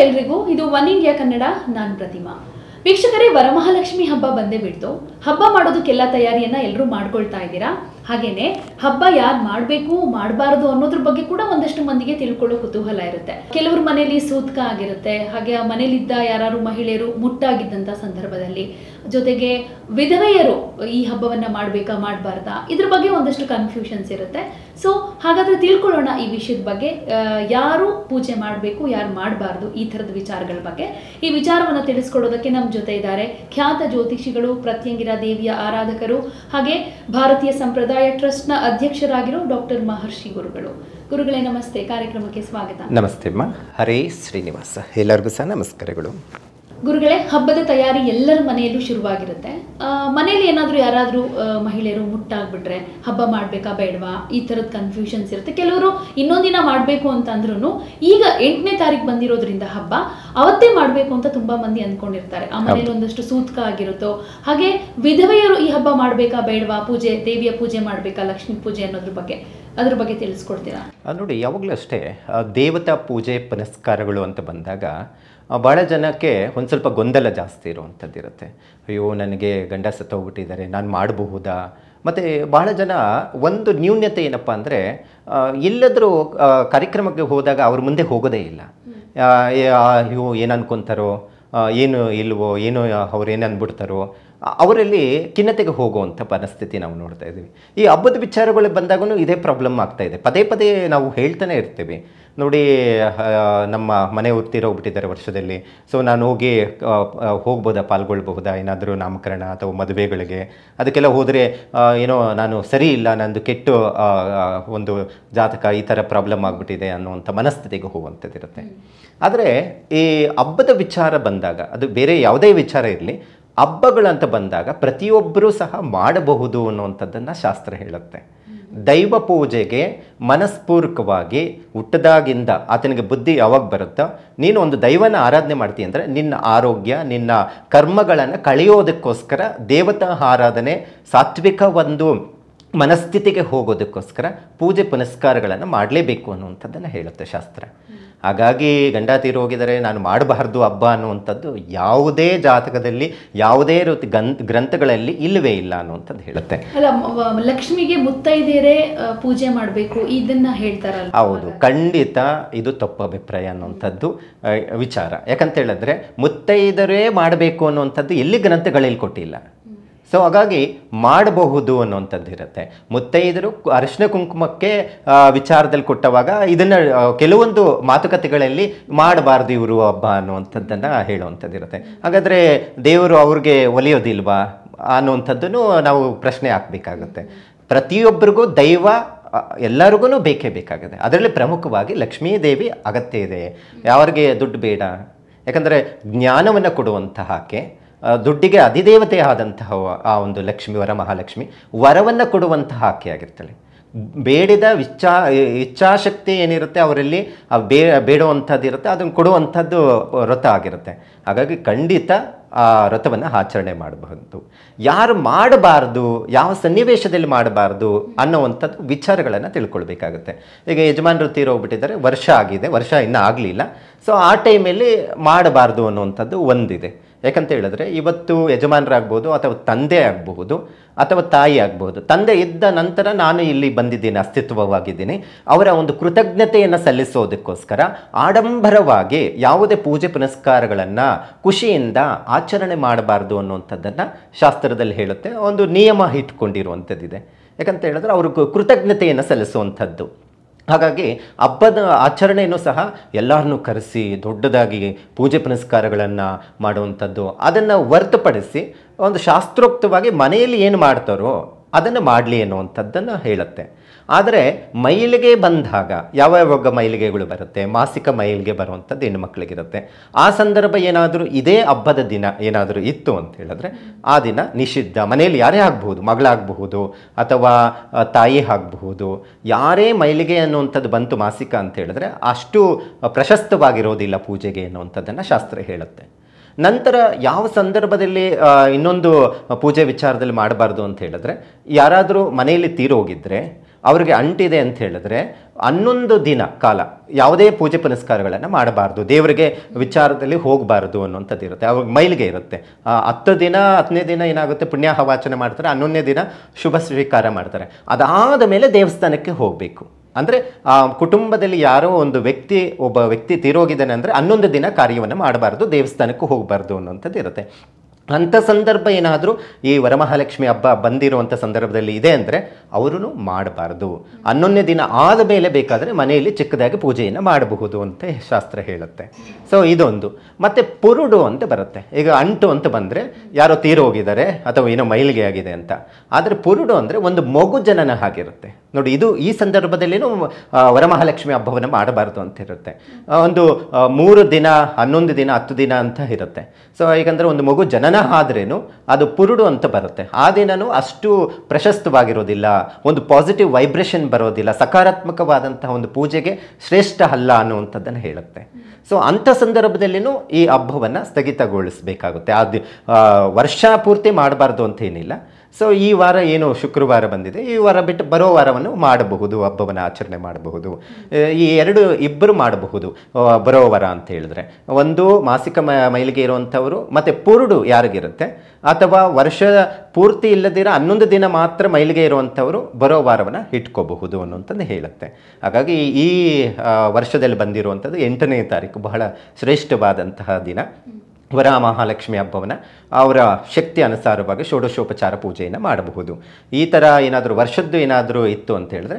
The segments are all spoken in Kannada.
ಎಲ್ರಿಗೂ, ಇದು ಒನ್ ಇಂಡಿಯಾ ಕನ್ನಡ. ನಾನು ಪ್ರತಿಮಾ. ವೀಕ್ಷಕರೇ, ವರಮಹಾಲಕ್ಷ್ಮಿ ಹಬ್ಬ ಬಂದೇ ಬಿಡ್ತು. ಹಬ್ಬ ಮಾಡೋದಕ್ಕೆಲ್ಲ ತಯಾರಿಯನ್ನ ಎಲ್ಲರೂ ಮಾಡ್ಕೊಳ್ತಾ ಇದ್ದೀರಾ. ಹಾಗೇನೆ ಹಬ್ಬ ಯಾರು ಮಾಡಬೇಕು ಮಾಡಬಾರದು ಅನ್ನೋದ್ರ ಬಗ್ಗೆ ಕೂಡ ಒಂದಷ್ಟು ಮಂದಿಗೆ ತಿಳ್ಕೊಳ್ಳೋ ಕುತೂಹಲ ಇರುತ್ತೆ. ಕೆಲವ್ರ ಮನೇಲಿ ಸೂತ್ಕ ಆಗಿರುತ್ತೆ, ಹಾಗೆ ಆ ಮನೇಲಿದ್ದ ಯಾರು ಮಹಿಳೆಯರು ಮುಟ್ಟಾಗಿದ್ದಂಥ ಸಂದರ್ಭದಲ್ಲಿ, ಜೊತೆಗೆ ವಿಧವೆಯರು ಈ ಹಬ್ಬವನ್ನ ಮಾಡಬೇಕಾ ಮಾಡಬಾರ್ದಾ, ಇದ್ರ ಬಗ್ಗೆ ಒಂದಷ್ಟು ಕನ್ಫ್ಯೂಷನ್ಸ್ ಇರುತ್ತೆ. ಸೊ ಹಾಗಾದ್ರೆ ತಿಳ್ಕೊಳ್ಳೋಣ ಈ ವಿಷಯದ ಬಗ್ಗೆ. ಯಾರು ಪೂಜೆ ಮಾಡಬೇಕು, ಯಾರು ಮಾಡಬಾರ್ದು, ಈ ಥರದ ವಿಚಾರಗಳ ಬಗ್ಗೆ. ಈ ವಿಚಾರವನ್ನು ತಿಳಿಸ್ಕೊಡೋದಕ್ಕೆ ನಮ್ಮ ಜೊತೆ ಇದ್ದಾರೆ ಖ್ಯಾತ ಜ್ಯೋತಿಷಿಗಳು, ಪ್ರತ್ಯಂಗಿರ ದೇವಿಯ ಆರಾಧಕರು, ಹಾಗೆ ಭಾರತೀಯ ಸಂಪ್ರದಾಯ ಟ್ರಸ್ಟ್ನ ಅಧ್ಯಕ್ಷರಾಗಿರೋ ಡಾಕ್ಟರ್ ಮಹರ್ಷಿ ಗುರುಗಳು. ಗುರುಗಳೇ ನಮಸ್ತೆ, ಕಾರ್ಯಕ್ರಮಕ್ಕೆ ಸ್ವಾಗತ. ನಮಸ್ತೆ ಅಮ್ಮ. ಹರೇ ಶ್ರೀನಿವಾಸ. ಎಲ್ಲರಿಗೂ ಸಹ ನಮಸ್ಕಾರಗಳು. ಗುರುಗಳೇ, ಹಬ್ಬದ ತಯಾರಿ ಎಲ್ಲರ ಮನೆಯಲ್ಲೂ ಶುರುವಾಗಿರುತ್ತೆ. ಮನೆಯಲ್ಲಿ ಏನಾದರೂ ಯಾರಾದರೂ ಮಹಿಳೆಯರು ಮುಟ್ಟಾಗ್ಬಿಟ್ರೆ ಹಬ್ಬ ಮಾಡಬೇಕಾ ಬೇಡವಾ, ಈ ಥರದ ಕನ್ಫ್ಯೂಷನ್ಸ್ ಇರುತ್ತೆ. ಕೆಲವರು ಇನ್ನೊಂದಿನ ಮಾಡಬೇಕು ಅಂತಂದ್ರೂ ಈಗ 8ನೇ ತಾರೀಕು ಬಂದಿರೋದ್ರಿಂದ ಹಬ್ಬ ಅವತ್ತೇ ಮಾಡಬೇಕು ಅಂತ ತುಂಬಾ ಮಂದಿ ಅಂದ್ಕೊಂಡಿರ್ತಾರೆ. ಆ ಮನೇಲಿ ಒಂದಷ್ಟು ಸೂತ್ಕ ಆಗಿರುತ್ತೋ. ಹಾಗೆ ವಿಧವೆಯರು ಈ ಹಬ್ಬ ಮಾಡಬೇಕಾ ಬೇಡವಾ, ಪೂಜೆ, ದೇವಿಯ ಪೂಜೆ ಮಾಡಬೇಕಾ, ಲಕ್ಷ್ಮೀ ಪೂಜೆ ಅದ್ರ ಬಗ್ಗೆ ತಿಳಿಸ್ಕೊಡ್ತೀರಾ? ನೋಡಿ, ಯಾವಾಗಲೂ ಅಷ್ಟೇ ದೇವತಾ ಪೂಜೆ ಪುನಸ್ಕಾರಗಳು ಅಂತ ಬಂದಾಗ ಭಾಳ ಜನಕ್ಕೆ ಒಂದು ಸ್ವಲ್ಪ ಗೊಂದಲ ಜಾಸ್ತಿ ಇರುವಂಥದ್ದು ಇರುತ್ತೆ. ಅಯ್ಯೋ, ನನಗೆ ಗಂಡ ಸತ್ತೋಗ್ಬಿಟ್ಟಿದ್ದಾರೆ, ನಾನು ಮಾಡಬಹುದಾ? ಮತ್ತು ಭಾಳ ಜನ ಒಂದು ನ್ಯೂನ್ಯತೆ ಏನಪ್ಪ ಅಂದರೆ, ಎಲ್ಲಾದರೂ ಕಾರ್ಯಕ್ರಮಕ್ಕೆ ಹೋದಾಗ ಅವ್ರ ಮುಂದೆ ಹೋಗೋದೇ ಇಲ್ಲ. ಅಯ್ಯೋ, ಏನು ಅನ್ಕೊತಾರೋ, ಏನು ಇಲ್ವೋ, ಏನು ಅವ್ರೇನು ಅಂದ್ಬಿಡ್ತಾರೋ, ಅವರಲ್ಲಿ ಖಿನ್ನತೆಗೆ ಹೋಗುವಂಥ ಪರಿಸ್ಥಿತಿ ನಾವು ನೋಡ್ತಾ ಇದ್ದೀವಿ. ಈ ಹಬ್ಬದ ವಿಚಾರಗಳು ಬಂದಾಗೂ ಇದೇ ಪ್ರಾಬ್ಲಮ್ ಆಗ್ತಾ ಇದೆ. ಪದೇ ಪದೇ ನಾವು ಹೇಳ್ತಾನೆ ಇರ್ತೀವಿ. ನೋಡಿ, ನಮ್ಮ ಮನೆಯವ್ರು ತೀರೋಗ್ಬಿಟ್ಟಿದ್ದಾರೆ ವರ್ಷದಲ್ಲಿ, ಸೊ ನಾನು ಹೋಗ್ಬೋದಾ, ಪಾಲ್ಗೊಳ್ಬಹುದಾ ಏನಾದರೂ ನಾಮಕರಣ ಅಥವಾ ಮದುವೆಗಳಿಗೆ? ಅದಕ್ಕೆಲ್ಲ ಹೋದರೆ ಏನೋ ನಾನು ಸರಿ ಇಲ್ಲ, ನಂದು ಕೆಟ್ಟ ಒಂದು ಜಾತಕ, ಈ ಥರ ಪ್ರಾಬ್ಲಮ್ ಆಗಿಬಿಟ್ಟಿದೆ ಅನ್ನುವಂಥ ಮನಸ್ಥಿತಿಗೆ ಹೋಗುವಂಥದ್ದಿರುತ್ತೆ. ಆದರೆ ಈ ಹಬ್ಬದ ವಿಚಾರ ಬಂದಾಗ, ಅದು ಬೇರೆ ಯಾವುದೇ ವಿಚಾರ ಇರಲಿ, ಹಬ್ಬಗಳಂತ ಬಂದಾಗ ಪ್ರತಿಯೊಬ್ಬರೂ ಸಹ ಮಾಡಬಹುದು ಅನ್ನುವಂಥದ್ದನ್ನು ಶಾಸ್ತ್ರ ಹೇಳುತ್ತೆ. ದೈವ ಪೂಜೆಗೆ ಮನಸ್ಪೂರ್ವಕವಾಗಿ ಹುಟ್ಟದಾಗಿಂದ ಆತನಿಗೆ ಬುದ್ಧಿ ಯಾವಾಗ ಬರುತ್ತೋ, ನೀನು ಒಂದು ದೈವನ ಆರಾಧನೆ ಮಾಡ್ತೀಯ ಅಂದರೆ ನಿನ್ನ ಆರೋಗ್ಯ, ನಿನ್ನ ಕರ್ಮಗಳನ್ನು ಕಳೆಯೋದಕ್ಕೋಸ್ಕರ ದೇವತಾ ಆರಾಧನೆ, ಸಾತ್ವಿಕ ಒಂದು ಮನಸ್ಥಿತಿಗೆ ಹೋಗೋದಕ್ಕೋಸ್ಕರ ಪೂಜೆ ಪುನಸ್ಕಾರಗಳನ್ನು ಮಾಡಲೇಬೇಕು ಅನ್ನುವಂಥದ್ದನ್ನು ಹೇಳುತ್ತೆ ಶಾಸ್ತ್ರ. ಹಾಗಾಗಿ ಗಂಡ ತೀರೋಗಿದರೆ ನಾನು ಮಾಡಬಾರ್ದು ಹಬ್ಬ ಅನ್ನುವಂಥದ್ದು ಯಾವುದೇ ಜಾತಕದಲ್ಲಿ, ಯಾವುದೇ ರೀತಿ ಗ್ರಂಥಗಳಲ್ಲಿ ಇಲ್ಲವೇ ಇಲ್ಲ ಅನ್ನುವಂಥದ್ದು ಹೇಳುತ್ತೆ. ಅಲ್ಲ, ಲಕ್ಷ್ಮಿಗೆ ಮುತ್ತೈದೆಯರೇ ಪೂಜೆ ಮಾಡಬೇಕು ಇದನ್ನ ಹೇಳ್ತಾರಲ್ಲ? ಹೌದು, ಖಂಡಿತ ಇದು ತಪ್ಪು ಅಭಿಪ್ರಾಯ ಅನ್ನುವಂಥದ್ದು ವಿಚಾರ. ಯಾಕಂತ ಹೇಳಿದ್ರೆ ಮುತ್ತೈದರೇ ಮಾಡಬೇಕು ಅನ್ನುವಂಥದ್ದು ಎಲ್ಲಿ ಗ್ರಂಥಗಳಲ್ಲಿ ಕೊಟ್ಟಿಲ್ಲ. ಸೊ ಹಾಗಾಗಿ ಮಾಡಬಹುದು ಅನ್ನುವಂಥದ್ದು ಇರುತ್ತೆ. ಮುತ್ತೈದರು ಅರಿಶಿನ ಕುಂಕುಮಕ್ಕೆ ವಿಚಾರದಲ್ಲಿ ಕೊಟ್ಟವಾಗ ಇದನ್ನು ಕೆಲವೊಂದು ಮಾತುಕತೆಗಳಲ್ಲಿ ಮಾಡಬಾರ್ದು ಇವರು ಹಬ್ಬ ಅನ್ನುವಂಥದ್ದನ್ನು ಹೇಳುವಂಥದ್ದು ಇರುತ್ತೆ. ಹಾಗಾದರೆ ದೇವರು ಅವ್ರಿಗೆ ಒಲಿಯೋದಿಲ್ವಾ ಅನ್ನುವಂಥದ್ದನ್ನು ನಾವು ಪ್ರಶ್ನೆ ಹಾಕಬೇಕಾಗುತ್ತೆ. ಪ್ರತಿಯೊಬ್ಬರಿಗೂ ದೈವ ಎಲ್ಲರಿಗೂ ಬೇಕೇ ಬೇಕಾಗಿದೆ. ಅದರಲ್ಲಿ ಪ್ರಮುಖವಾಗಿ ಲಕ್ಷ್ಮೀ ದೇವಿ ಅಗತ್ಯ ಇದೆ. ಯಾರಿಗೆ ದುಡ್ಡು ಬೇಡ, ಯಾಕಂದರೆ ಜ್ಞಾನವನ್ನು ಕೊಡುವಂತಹ ಆಕೆ, ದುಡ್ಡಿಗೆ ಅಧಿದೇವತೆ ಆದಂತಹ ಆ ಒಂದು ಲಕ್ಷ್ಮಿ, ವರಮಹಾಲಕ್ಷ್ಮಿ, ವರವನ್ನು ಕೊಡುವಂತಹ ಆಕೆ ಆಗಿರ್ತಾಳೆ. ಬೇಡಿದ ಇಚ್ಛಾಶಕ್ತಿ ಏನಿರುತ್ತೆ ಅವರಲ್ಲಿ ಬೇಡುವಂಥದ್ದು ಇರುತ್ತೆ, ಅದನ್ನು ಕೊಡುವಂಥದ್ದು ವ್ರತ ಆಗಿರುತ್ತೆ. ಹಾಗಾಗಿ ಖಂಡಿತ ಆ ವ್ರತವನ್ನು ಆಚರಣೆ ಮಾಡಬಹುದು. ಯಾರು ಮಾಡಬಾರ್ದು, ಯಾವ ಸನ್ನಿವೇಶದಲ್ಲಿ ಮಾಡಬಾರ್ದು ಅನ್ನೋವಂಥದ್ದು ವಿಚಾರಗಳನ್ನು ತಿಳ್ಕೊಳ್ಬೇಕಾಗುತ್ತೆ. ಈಗ ಯಜಮಾನರು ತೀರೋಗ್ಬಿಟ್ಟಿದ್ದಾರೆ, ವರ್ಷ ಆಗಿದೆ, ವರ್ಷ ಇನ್ನೂ ಆಗಲಿಲ್ಲ. ಸೊ ಆ ಟೈಮಲ್ಲಿ ಮಾಡಬಾರ್ದು ಅನ್ನುವಂಥದ್ದು ಒಂದಿದೆ. ಯಾಕಂತ ಹೇಳಿದ್ರೆ ಇವತ್ತು ಯಜಮಾನರಾಗ್ಬೋದು, ಅಥವಾ ತಂದೆ ಆಗಬಹುದು, ಅಥವಾ ತಾಯಿ ಆಗಬಹುದು. ತಂದೆ ಇದ್ದ ನಂತರ ನಾನು ಇಲ್ಲಿ ಬಂದಿದ್ದೀನಿ, ಅಸ್ತಿತ್ವವಾಗಿದ್ದೀನಿ, ಅವರ ಒಂದು ಕೃತಜ್ಞತೆಯನ್ನು ಸಲ್ಲಿಸೋದಕ್ಕೋಸ್ಕರ ಆಡಂಬರವಾಗಿ ಯಾವುದೇ ಪೂಜೆ ಪುನಸ್ಕಾರಗಳನ್ನು ಖುಷಿಯಿಂದ ಆಚರಣೆ ಮಾಡಬಾರ್ದು ಅನ್ನುವಂಥದ್ದನ್ನು ಶಾಸ್ತ್ರದಲ್ಲಿ ಹೇಳುತ್ತೆ. ಒಂದು ನಿಯಮ ಇಟ್ಕೊಂಡಿರುವಂಥದ್ದಿದೆ. ಯಾಕಂತ ಹೇಳಿದ್ರೆ ಅವ್ರಿಗೆ ಕೃತಜ್ಞತೆಯನ್ನು ಸಲ್ಲಿಸುವಂಥದ್ದು. ಹಾಗಾಗಿ ಹಬ್ಬದ ಆಚರಣೆಯೂ ಸಹ ಎಲ್ಲರನ್ನೂ ಕರೆಸಿ ದೊಡ್ಡದಾಗಿ ಪೂಜೆ ಪುನಸ್ಕಾರಗಳನ್ನು ಮಾಡುವಂಥದ್ದು, ಅದನ್ನು ಹೊರತುಪಡಿಸಿ ಒಂದು ಶಾಸ್ತ್ರೋಕ್ತವಾಗಿ ಮನೆಯಲ್ಲಿ ಏನು ಮಾಡ್ತಾರೋ ಅದನ್ನು ಮಾಡಲಿ ಅನ್ನುವಂಥದ್ದನ್ನು ಹೇಳುತ್ತೆ. ಆದರೆ ಮೈಲಿಗೆ ಬಂದಾಗ ಯಾವಾಗ ಮೈಲಿಗೆಗಳು ಬರುತ್ತೆ, ಮಾಸಿಕ ಮೈಲಿಗೆ ಬರುವಂಥದ್ದು ಹೆಣ್ಣುಮಕ್ಕಳಿಗಿರುತ್ತೆ. ಆ ಸಂದರ್ಭ ಏನಾದರೂ ಇದೇ ಹಬ್ಬದ ದಿನ ಏನಾದರೂ ಇತ್ತು ಅಂತ ಹೇಳಿದ್ರೆ ಆ ದಿನ ನಿಷಿದ್ಧ. ಮನೆಯಲ್ಲಿ ಯಾರೇ ಆಗಬಹುದು, ಮಗಳಾಗಬಹುದು ಅಥವಾ ತಾಯಿ ಆಗಬಹುದು, ಯಾರೇ ಮೈಲಿಗೆ ಅನ್ನುವಂಥದ್ದು ಬಂತು ಮಾಸಿಕ ಅಂತ ಹೇಳಿದ್ರೆ ಅಷ್ಟು ಪ್ರಶಸ್ತವಾಗಿರೋದಿಲ್ಲ ಪೂಜೆಗೆ ಅನ್ನುವಂಥದ್ದನ್ನು ಶಾಸ್ತ್ರ ಹೇಳುತ್ತೆ. ನಂತರ ಯಾವ ಸಂದರ್ಭದಲ್ಲಿ ಇನ್ನೊಂದು ಪೂಜೆ ವಿಚಾರದಲ್ಲಿ ಮಾಡಬಾರ್ದು ಅಂತ ಹೇಳಿದ್ರೆ, ಯಾರಾದರೂ ಮನೆಯಲ್ಲಿ ತೀರೋಗಿದ್ದರೆ ಅವ್ರಿಗೆ ಅಂಟಿದೆ ಅಂತ ಹೇಳಿದ್ರೆ 11 ದಿನ ಕಾಲ ಯಾವುದೇ ಪೂಜೆ ಪುನಸ್ಕಾರಗಳನ್ನು ಮಾಡಬಾರ್ದು, ದೇವರಿಗೆ ವಿಚಾರದಲ್ಲಿ ಹೋಗಬಾರ್ದು ಅನ್ನುವಂಥದ್ದು ಇರುತ್ತೆ. ಅವಾಗ ಮೈಲಿಗೆ ಇರುತ್ತೆ. 10 ದಿನ 10ನೇ ದಿನ ಏನಾಗುತ್ತೆ, ಪುಣ್ಯಾಹವಾಚನೆ ಮಾಡ್ತಾರೆ. 11ನೇ ದಿನ ಶುಭ ಸ್ವೀಕಾರ ಮಾಡ್ತಾರೆ. ಅದಾದ ಮೇಲೆ ದೇವಸ್ಥಾನಕ್ಕೆ ಹೋಗಬೇಕು. ಅಂದರೆ ಆ ಕುಟುಂಬದಲ್ಲಿ ಯಾರೋ ಒಬ್ಬ ವ್ಯಕ್ತಿ ತೀರೋಗಿದ್ದಾನೆ ಅಂದರೆ 11 ದಿನ ಕಾರ್ಯವನ್ನು ಮಾಡಬಾರ್ದು, ದೇವಸ್ಥಾನಕ್ಕೂ ಹೋಗಬಾರ್ದು ಅನ್ನುವಂಥದ್ದು ಇರುತ್ತೆ. ಅಂಥ ಸಂದರ್ಭ ಏನಾದರೂ ಈ ವರಮಹಾಲಕ್ಷ್ಮಿ ಹಬ್ಬ ಬಂದಿರುವಂಥ ಸಂದರ್ಭದಲ್ಲಿ ಇದೆ ಅಂದರೆ ಅವರು ಮಾಡಬಾರ್ದು. 11ನೇ ದಿನ ಆದ ಮೇಲೆ ಬೇಕಾದರೆ ಮನೆಯಲ್ಲಿ ಚಿಕ್ಕದಾಗಿ ಪೂಜೆಯನ್ನು ಮಾಡಬಹುದು ಅಂತ ಶಾಸ್ತ್ರ ಹೇಳುತ್ತೆ. ಸೊ ಇದೊಂದು. ಮತ್ತು ಪುರುಡು ಅಂತ ಬರುತ್ತೆ. ಈಗ ಅಂಟು ಅಂತ ಬಂದರೆ ಯಾರೋ ತೀರೋಗಿದ್ದಾರೆ ಅಥವಾ ಏನೋ ಮೈಲಿಗೆ ಆಗಿದೆ ಅಂತ. ಆದರೆ ಪುರುಡು ಅಂದರೆ ಒಂದು ಮಗು ಜನನ ಆಗಿರುತ್ತೆ ನೋಡಿ. ಇದು ಈ ಸಂದರ್ಭದಲ್ಲಿನೂ ವರಮಹಾಲಕ್ಷ್ಮಿ ಹಬ್ಬವನ್ನು ಮಾಡಬಾರ್ದು ಅಂತ ಇರುತ್ತೆ. 3 ದಿನ 11 ದಿನ 10 ದಿನ ಅಂತ ಇರುತ್ತೆ. ಸೊ ಈಗಂದರೆ ಒಂದು ಮಗು ಜನನ ಆದ್ರೇನು ಅದು ಪುರುಡು ಅಂತ ಬರುತ್ತೆ. ಆ ದಿನನೂ ಅಷ್ಟು ಪ್ರಶಸ್ತವಾಗಿರೋದಿಲ್ಲ, ಒಂದು ಪಾಸಿಟಿವ್ ವೈಬ್ರೇಷನ್ ಬರೋದಿಲ್ಲ, ಸಕಾರಾತ್ಮಕವಾದಂತಹ ಒಂದು ಪೂಜೆಗೆ ಶ್ರೇಷ್ಠ ಅಲ್ಲ ಅನ್ನುವಂಥದ್ದನ್ನು ಹೇಳುತ್ತೆ. ಸೊ ಅಂಥ ಸಂದರ್ಭದಲ್ಲಿನೂ ಈ ಹಬ್ಬವನ್ನು ಸ್ಥಗಿತಗೊಳಿಸಬೇಕಾಗುತ್ತೆ. ವರ್ಷ ಪೂರ್ತಿ ಮಾಡಬಾರ್ದು ಅಂತ ಏನಿಲ್ಲ. ಸೊ ಈ ವಾರ ಏನು ಶುಕ್ರವಾರ ಬಂದಿದೆ, ಈ ವಾರ ಬಿಟ್ಟು ಬರೋ ವಾರವನ್ನು ಮಾಡಬಹುದು, ಹಬ್ಬವನ್ನು ಆಚರಣೆ ಮಾಡಬಹುದು. ಈ ಇಬ್ಬರು ಮಾಡಬಹುದು ಬರೋ ವಾರ ಅಂತ ಹೇಳಿದ್ರೆ. ಒಂದು ಮಾಸಿಕ ಮೈಲಿಗೆ ಇರುವಂಥವರು ಮತ್ತು ಪುರುಡು ಯಾರಿಗಿರುತ್ತೆ, ಅಥವಾ ವರ್ಷ ಪೂರ್ತಿ ಇಲ್ಲದಿರ 11 ದಿನ ಮಾತ್ರ ಮೈಲಿಗೆ ಇರುವಂಥವರು ಬರೋ ವಾರವನ್ನು ಇಟ್ಕೋಬಹುದು ಅನ್ನುವಂಥದ್ದು ಹೇಳುತ್ತೆ. ಹಾಗಾಗಿ ಈ ವರ್ಷದಲ್ಲಿ ಬಂದಿರುವಂಥದ್ದು 8ನೇ ತಾರೀಕು ಬಹಳ ಶ್ರೇಷ್ಠವಾದಂತಹ ದಿನ. ವರಮಹಾಲಕ್ಷ್ಮಿ ಹಬ್ಬವನ್ನು ಅವರ ಶಕ್ತಿ ಅನುಸಾರವಾಗಿ ಷೋಡಶೋಪಚಾರ ಪೂಜೆಯನ್ನು ಮಾಡಬಹುದು. ಈ ಥರ ಏನಾದರೂ ವರ್ಷದ್ದು ಏನಾದರೂ ಇತ್ತು ಅಂತ ಹೇಳಿದ್ರೆ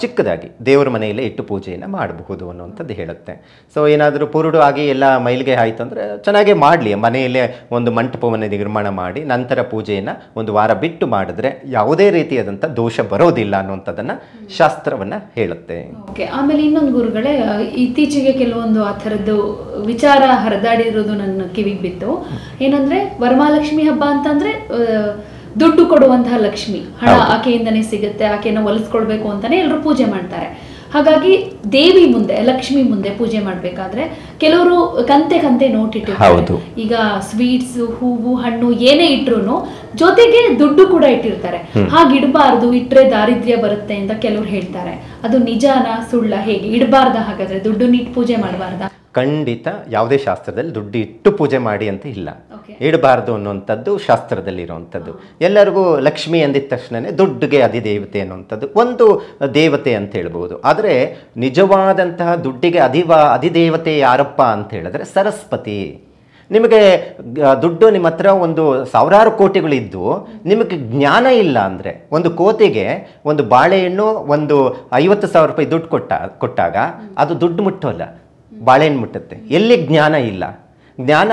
ಚಿಕ್ಕದಾಗಿ ದೇವರ ಮನೆಯಲ್ಲೇ ಇಟ್ಟು ಪೂಜೆಯನ್ನು ಮಾಡಬಹುದು ಅನ್ನುವಂಥದ್ದು ಹೇಳುತ್ತೆ. ಸೊ ಏನಾದರೂ ಪುರುಡು ಆಗಿ ಎಲ್ಲ ಮೈಲಿಗೆ ಆಯಿತು ಅಂದರೆ ಚೆನ್ನಾಗೇ ಮಾಡಲಿ, ಮನೆಯಲ್ಲೇ ಒಂದು ಮಂಟಪವನ್ನು ನಿರ್ಮಾಣ ಮಾಡಿ ನಂತರ ಪೂಜೆಯನ್ನು ಒಂದು ವಾರ ಬಿಟ್ಟು ಮಾಡಿದ್ರೆ ಯಾವುದೇ ರೀತಿಯಾದಂಥ ದೋಷ ಬರೋದಿಲ್ಲ ಅನ್ನುವಂಥದ್ದನ್ನು ಶಾಸ್ತ್ರವನ್ನು ಹೇಳುತ್ತೆ. ಓಕೆ. ಆಮೇಲೆ ಇನ್ನೊಂದು ಗುರುಗಳೇ, ಇತ್ತೀಚೆಗೆ ಕೆಲವೊಂದು ಆ ಥರದ್ದು ವಿಚಾರ ಹರಿದಾಡಿರೋದು ನನ್ನ ಕಿವಿಗೆ ಬಿತ್ತು. ಏನಂದ್ರೆ ವರಮಹಾಲಕ್ಷ್ಮಿ ಹಬ್ಬ ಅಂತಂದ್ರೆ ದುಡ್ಡು ಕೊಡುವಂತಹ ಲಕ್ಷ್ಮಿ, ಹಣ ಆಕೆಯಿಂದನೇ ಸಿಗುತ್ತೆ, ಆಕೆಯನ್ನು ಒಲಿಸ್ಕೊಳ್ಬೇಕು ಅಂತಾನೆ ಎಲ್ಲರೂ ಪೂಜೆ ಮಾಡ್ತಾರೆ. ಹಾಗಾಗಿ ದೇವಿ ಮುಂದೆ, ಲಕ್ಷ್ಮಿ ಮುಂದೆ ಪೂಜೆ ಮಾಡ್ಬೇಕಾದ್ರೆ ಕೆಲವರು ಕಂತೆ ನೋಟ್ ಇಟ್ಟಿರ್ತಾರೆ. ಈಗ ಸ್ವೀಟ್ಸ್, ಹೂವು, ಹಣ್ಣು ಏನೇ ಇಟ್ರು ಜೊತೆಗೆ ದುಡ್ಡು ಕೂಡ ಇಟ್ಟಿರ್ತಾರೆ. ಹಾಗಿಡಬಾರ್ದು, ಇಟ್ರೆ ದಾರಿದ್ರ್ಯ ಬರುತ್ತೆ ಅಂತ ಕೆಲವ್ರು ಹೇಳ್ತಾರೆ. ಅದು ನಿಜಾನ ಸುಳ್ಳ, ಹೇಗೆ ಇಡಬಾರ್ದ? ಹಾಗಾದ್ರೆ ದುಡ್ಡು ಇಟ್ಟು ಪೂಜೆ ಮಾಡಬಾರ್ದ? ಖಂಡಿತ ಯಾವುದೇ ಶಾಸ್ತ್ರದಲ್ಲಿ ದುಡ್ಡು ಇಟ್ಟು ಪೂಜೆ ಮಾಡಿ ಅಂತ ಇಲ್ಲ, ಇಡಬಾರ್ದು ಅನ್ನುವಂಥದ್ದು ಶಾಸ್ತ್ರದಲ್ಲಿರುವಂಥದ್ದು. ಎಲ್ಲರಿಗೂ ಲಕ್ಷ್ಮಿ ಅಂದಿದ ತಕ್ಷಣವೇ ದುಡ್ಡಿಗೆ ಅಧಿದೇವತೆ ಅನ್ನುವಂಥದ್ದು ಒಂದು ದೇವತೆ ಅಂತ ಹೇಳ್ಬೋದು. ಆದರೆ ನಿಜವಾದಂತಹ ದುಡ್ಡಿಗೆ ಅಧಿದೇವತೆ ಯಾರಪ್ಪ ಅಂತ ಹೇಳಿದ್ರೆ ಸರಸ್ವತಿ. ನಿಮಗೆ ದುಡ್ಡು ನಿಮ್ಮ ಹತ್ರ ಒಂದು ಸಾವಿರಾರು ಕೋಟಿಗಳಿದ್ದು ನಿಮಗೆ ಜ್ಞಾನ ಇಲ್ಲ ಅಂದರೆ, ಒಂದು ಕೋತಿಗೆ ಒಂದು ಬಾಳೆಹಣ್ಣು ಒಂದು 50,000 ರೂಪಾಯಿ ದುಡ್ಡು ಕೊಟ್ಟಾಗ ಅದು ದುಡ್ಡು ಮುಟ್ಟೋಲ್ಲ, ಬಾಳೆಹಣ್ಣು ಮುಟ್ಟುತ್ತೆ. ಎಲ್ಲಿ ಜ್ಞಾನ ಇಲ್ಲ, ಜ್ಞಾನ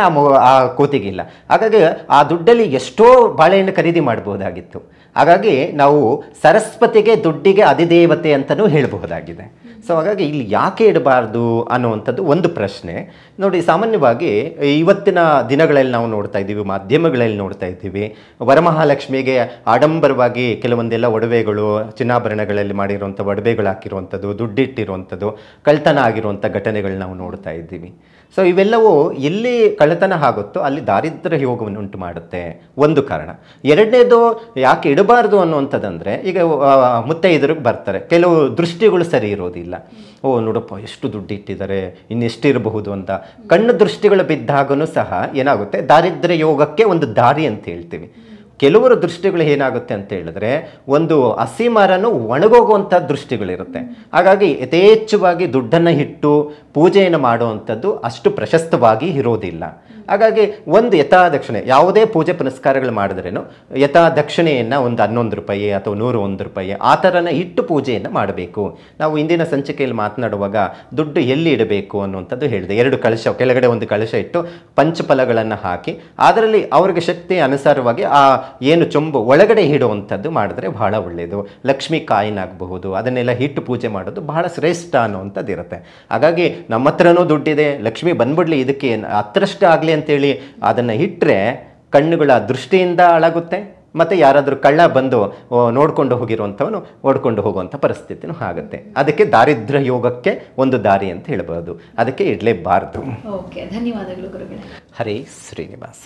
ಆ ಕೋತಿಗಿಲ್ಲ. ಹಾಗಾಗಿ ಆ ದುಡ್ಡಲ್ಲಿ ಎಷ್ಟೋ ಬಾಳೆಹಣ್ಣು ಖರೀದಿ ಮಾಡಬಹುದಾಗಿತ್ತು. ಹಾಗಾಗಿ ನಾವು ಸರಸ್ವತಿಗೆ ದುಡ್ಡಿಗೆ ಅಧಿದೇವತೆ ಅಂತಲೂ ಹೇಳಬಹುದಾಗಿದೆ. ಸೊ ಹಾಗಾಗಿ ಇಲ್ಲಿ ಯಾಕೆ ಇಡಬಾರ್ದು ಅನ್ನುವಂಥದ್ದು ಒಂದು ಪ್ರಶ್ನೆ. ನೋಡಿ, ಸಾಮಾನ್ಯವಾಗಿ ಇವತ್ತಿನ ದಿನಗಳಲ್ಲಿ ನಾವು ನೋಡ್ತಾ ಇದ್ದೀವಿ, ಮಾಧ್ಯಮಗಳಲ್ಲಿ ನೋಡ್ತಾ ಇದ್ದೀವಿ, ವರಮಹಾಲಕ್ಷ್ಮಿಗೆ ಆಡಂಬರವಾಗಿ ಕೆಲವೊಂದೆಲ್ಲ ಒಡವೆಗಳು, ಚಿನ್ನಾಭರಣಗಳಲ್ಲಿ ಮಾಡಿರುವಂಥ ಒಡವೆಗಳು ಹಾಕಿರುವಂಥದ್ದು, ದುಡ್ಡಿಟ್ಟಿರುವಂಥದ್ದು, ಕಳ್ತನ ಆಗಿರುವಂಥ ಘಟನೆಗಳು ನಾವು ನೋಡ್ತಾ ಇದ್ದೀವಿ. ಸೊ ಇವೆಲ್ಲವೂ ಎಲ್ಲಿ ಕಳ್ಳತನ ಆಗುತ್ತೋ ಅಲ್ಲಿ ದಾರಿದ್ರ್ಯ ಯೋಗವನ್ನು ಉಂಟು ಮಾಡುತ್ತೆ, ಒಂದು ಕಾರಣ. ಎರಡನೇದು ಯಾಕೆ ಇಡಬಾರ್ದು ಅನ್ನುವಂಥದ್ದಂದರೆ, ಈಗ ಮುತ್ತೈದರಿಗೆ ಬರ್ತಾರೆ, ಕೆಲವು ದೃಷ್ಟಿಗಳು ಸರಿ ಇರೋದಿಲ್ಲ. ಓ ನೋಡಪ್ಪ ಎಷ್ಟು ದುಡ್ಡು ಇಟ್ಟಿದ್ದಾರೆ, ಇನ್ನೆಷ್ಟಿರಬಹುದು ಅಂತ ಕಣ್ಣು ದೃಷ್ಟಿಗಳು ಬಿದ್ದಾಗೂ ಸಹ ಏನಾಗುತ್ತೆ, ದಾರಿದ್ರ್ಯ ಯೋಗಕ್ಕೆ ಒಂದು ದಾರಿ ಅಂತ ಹೇಳ್ತೀವಿ. ಕೆಲವರು ದೃಷ್ಟಿಗಳು ಏನಾಗುತ್ತೆ ಅಂತ ಹೇಳಿದ್ರೆ, ಒಂದು ಹಸಿ ಮರನು ಒಣಗೋಗುವಂಥ ದೃಷ್ಟಿಗಳಿರುತ್ತೆ. ಹಾಗಾಗಿ ಯಥೇಚ್ಛವಾಗಿ ದುಡ್ಡನ್ನು ಇಟ್ಟು ಪೂಜೆಯನ್ನು ಮಾಡುವಂಥದ್ದು ಅಷ್ಟು ಪ್ರಶಸ್ತವಾಗಿ ಇರೋದಿಲ್ಲ. ಹಾಗಾಗಿ ಒಂದು ಯಥಾದಕ್ಷಿಣೆ, ಯಾವುದೇ ಪೂಜೆ ಪುನಸ್ಕಾರಗಳು ಮಾಡಿದ್ರೇನು ಯಥಾದಕ್ಷಿಣೆಯನ್ನು ಒಂದು 11 ರೂಪಾಯಿ ಅಥವಾ 101 ರೂಪಾಯಿ ಆ ಥರನ ಇಟ್ಟು ಪೂಜೆಯನ್ನು ಮಾಡಬೇಕು. ನಾವು ಇಂದಿನ ಸಂಚಿಕೆಯಲ್ಲಿ ಮಾತನಾಡುವಾಗ ದುಡ್ಡು ಎಲ್ಲಿ ಇಡಬೇಕು ಅನ್ನುವಂಥದ್ದು ಹೇಳಿದೆ. 2 ಕಳಶ, ಕೆಳಗಡೆ ಒಂದು ಕಳಶ ಇಟ್ಟು ಪಂಚಫಲಗಳನ್ನು ಹಾಕಿ ಅದರಲ್ಲಿ ಅವ್ರಿಗೆ ಶಕ್ತಿ ಅನುಸಾರವಾಗಿ ಆ ಏನು ಚೊಂಬು ಒಳಗಡೆ ಇಡುವಂಥದ್ದು ಮಾಡಿದ್ರೆ ಬಹಳ ಒಳ್ಳೆಯದು. ಲಕ್ಷ್ಮಿ ಕಾಯಿನಾಗಬಹುದು, ಅದನ್ನೆಲ್ಲ ಇಟ್ಟು ಪೂಜೆ ಮಾಡೋದು ಬಹಳ ಶ್ರೇಷ್ಠ ಅನ್ನುವಂಥದ್ದು ಇರುತ್ತೆ. ಹಾಗಾಗಿ ನಮ್ಮ ಹತ್ರನೂ ದುಡ್ಡಿದೆ, ಲಕ್ಷ್ಮಿ ಬಂದ್ಬಿಡ್ಲಿ, ಇದಕ್ಕೆ ಹತ್ರಷ್ಟು ಆಗಲಿ ಅಂತೇಳಿ ಅದನ್ನು ಇಟ್ಟರೆ ಕಣ್ಣುಗಳ ದೃಷ್ಟಿಯಿಂದ ಹಾಳಾಗುತ್ತೆ. ಮತ್ತು ಯಾರಾದರೂ ಕಳ್ಳ ಬಂದು ನೋಡ್ಕೊಂಡು ಹೋಗಿರುವಂಥವನು ಓಡ್ಕೊಂಡು ಹೋಗುವಂಥ ಪರಿಸ್ಥಿತಿನೂ ಆಗುತ್ತೆ. ಅದಕ್ಕೆ ದಾರಿದ್ರ್ಯ ಯೋಗಕ್ಕೆ ಒಂದು ದಾರಿ ಅಂತ ಹೇಳ್ಬೋದು. ಅದಕ್ಕೆ ಇಡಲೇಬಾರ್ದು. ಓಕೆ, ಧನ್ಯವಾದಗಳು ಗುರುಗಳೇ. ಹರೇ ಶ್ರೀನಿವಾಸ.